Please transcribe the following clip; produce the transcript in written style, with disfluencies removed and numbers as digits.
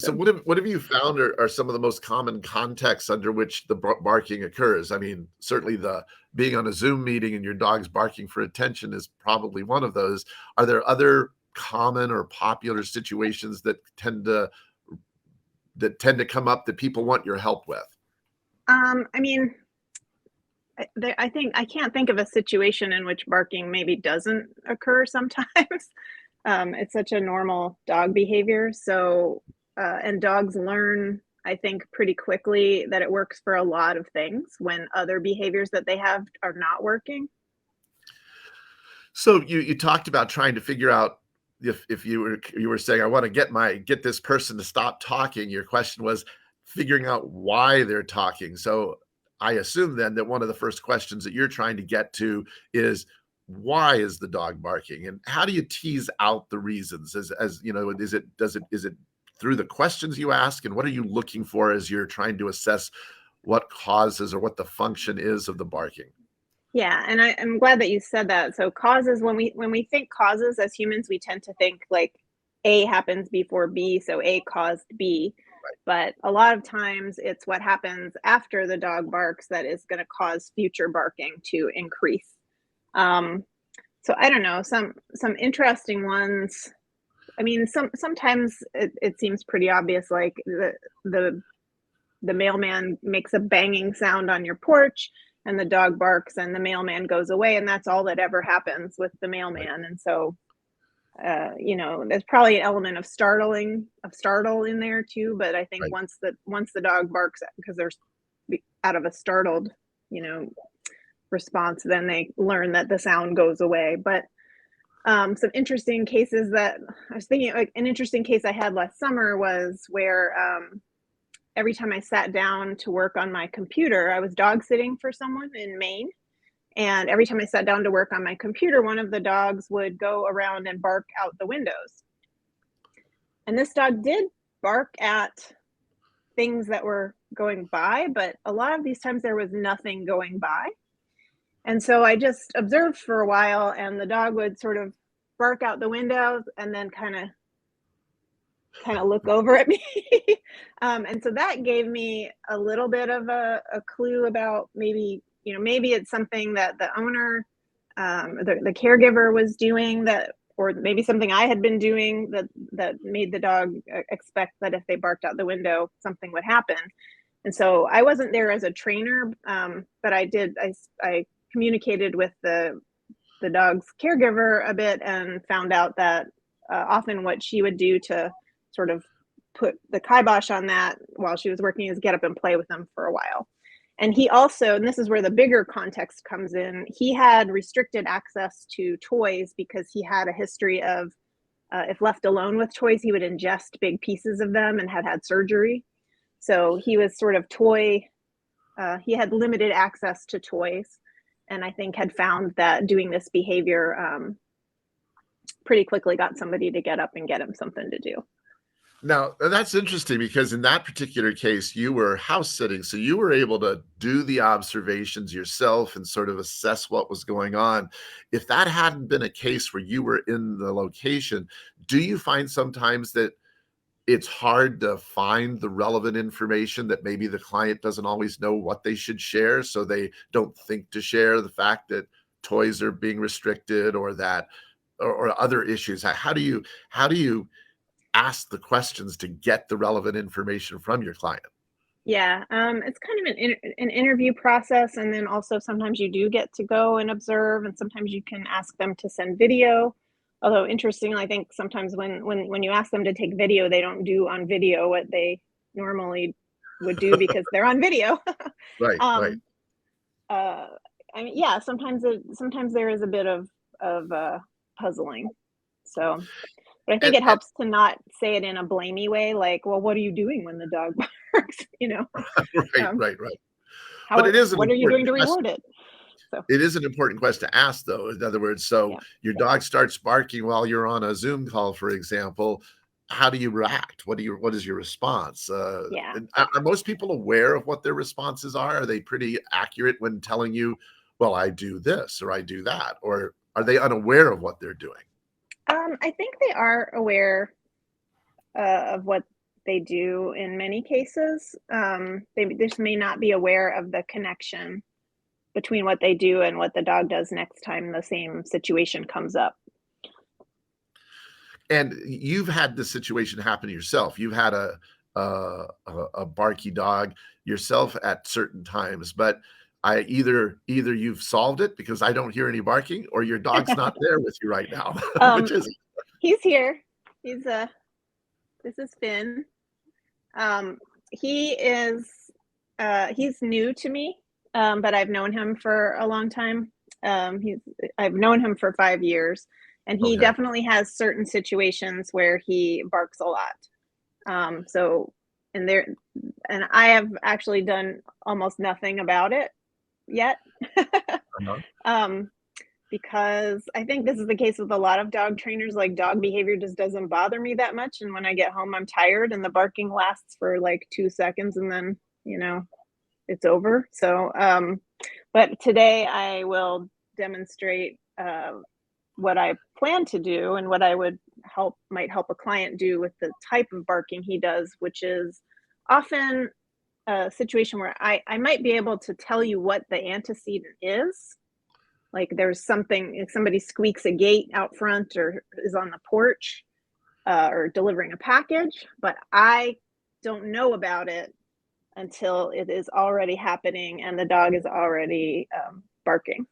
So what have you found are some of the most common contexts under which the barking occurs? I mean, certainly the being on a Zoom meeting and your dog's barking for attention is probably one of those. Are there other common or popular situations that tend to come up that people want your help with? I mean, I think I can't think of a situation in which barking maybe doesn't occur sometimes. It's such a normal dog behavior. So, and dogs learn, I think, pretty quickly that it works for a lot of things when other behaviors that they have are not working. So you talked about trying to figure out if you were saying, I want to get this person to stop talking. Your question was figuring out why they're talking. So I assume then that one of the first questions that you're trying to get to is, why is the dog barking? And how do you tease out the reasons? As you know, is it through the questions you ask, and what are you looking for as you're trying to assess what causes or what the function is of the barking? Yeah, and I'm glad that you said that. So causes, when we think causes as humans, we tend to think like A happens before B, so A caused B. But a lot of times it's what happens after the dog barks that is going to cause future barking to increase. Um, so I don't know, some interesting ones. I mean, sometimes it seems pretty obvious, like the the mailman makes a banging sound on your porch and the dog barks and the mailman goes away, and that's all that ever happens with the Right, mailman. And so there's probably an element of startle in there too, but I think right. once the dog barks because there's out of a startled, you know, response, then they learn that the sound goes away. But some interesting cases that I was thinking, like an interesting case I had last summer was where every time I sat down to work on my computer, I was dog sitting for someone in Maine. And every time I sat down to work on my computer, one of the dogs would go around and bark out the windows. And this dog did bark at things that were going by, but a lot of these times there was nothing going by. And so I just observed for a while, and the dog would sort of bark out the windows and then kind of look over at me. And so that gave me a little bit of a clue about maybe it's something that the owner, the caregiver was doing that, or maybe something I had been doing that made the dog expect that if they barked out the window, something would happen. And so I wasn't there as a trainer, but I communicated with the dog's caregiver a bit and found out that often what she would do to sort of put the kibosh on that while she was working is get up and play with them for a while. And he also, and this is where the bigger context comes in, he had restricted access to toys because he had a history of, if left alone with toys, he would ingest big pieces of them and had surgery. So he was sort of he had limited access to toys. And I think had found that doing this behavior pretty quickly got somebody to get up and get him something to do. Now, that's interesting because in that particular case, you were house sitting, so you were able to do the observations yourself and sort of assess what was going on. If that hadn't been a case where you were in the location, do you find sometimes that it's hard to find the relevant information, that maybe the client doesn't always know what they should share, so they don't think to share the fact that toys are being restricted or that or other issues? How do you ask the questions to get the relevant information from your client? Yeah, it's kind of an interview process, and then also sometimes you do get to go and observe, and sometimes you can ask them to send video. Although interestingly, I think sometimes when you ask them to take video, they don't do on video what they normally would do because they're on video. Right, right. um, uh, I mean, yeah, sometimes there is a bit of puzzling. So, but I think it And helps to not say it in a blamey way, like, "Well, what are you doing when the dog barks?" right, Um, right, right. But how it is an what are you doing important to question. reward it? So, It is an important question to ask, though. In other words, so yeah, your dog starts barking while you're on a Zoom call, for example. How do you react? What is your response? yeah. And are most people aware of what their responses are? Are they pretty accurate when telling you, "Well, I do this or I do that," or are they unaware of what they're doing? I think they are aware of what they do in many cases. They just may not be aware of the connection between what they do and what the dog does next time the same situation comes up. And you've had this situation happen to yourself. You've had a barky dog yourself at certain times, but I either you've solved it because I don't hear any barking, or your dog's not there with you right now. Which um, is it? he's here. He's this is Finn. He is he's new to me, but I've known him for a long time. I've known him for 5 years, and he Okay. definitely has certain situations where he barks a lot. So, and there, and I have actually done almost nothing about it yet. Uh-huh. um, because I think this is the case with a lot of dog trainers. Like, dog behavior just doesn't bother me that much, and when I get home, I'm tired, and the barking lasts for like 2 seconds, and then it's over. So, but today I will demonstrate what I plan to do and what I would might help a client do with the type of barking he does, which is often a situation where I might be able to tell you what the antecedent is. Like, there's something, if somebody squeaks a gate out front or is on the porch, or delivering a package, but I don't know about it until it is already happening and the dog is already barking.